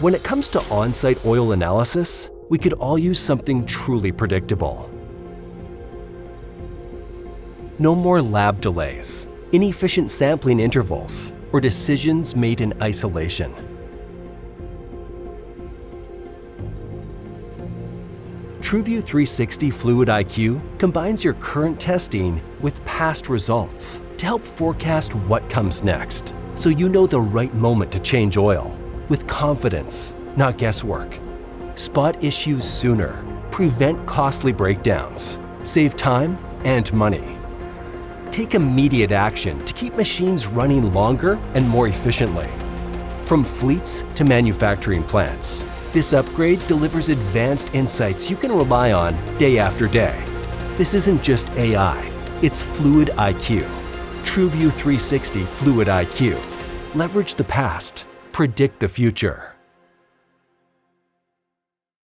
When it comes to on-site oil analysis, we could all use something truly predictable. No more lab delays, inefficient sampling intervals, or decisions made in isolation. TruVu 360 Fluid IQ combines your current testing with past results to help forecast what comes next, so you know the right moment to change oil with confidence, not guesswork. Spot issues sooner, prevent costly breakdowns, save time and money. Take immediate action to keep machines running longer and more efficiently. From fleets to manufacturing plants, this upgrade delivers advanced insights you can rely on day after day. This isn't just AI, it's Fluid IQ. TruVu 360 Fluid IQ. Leverage the past, predict the future.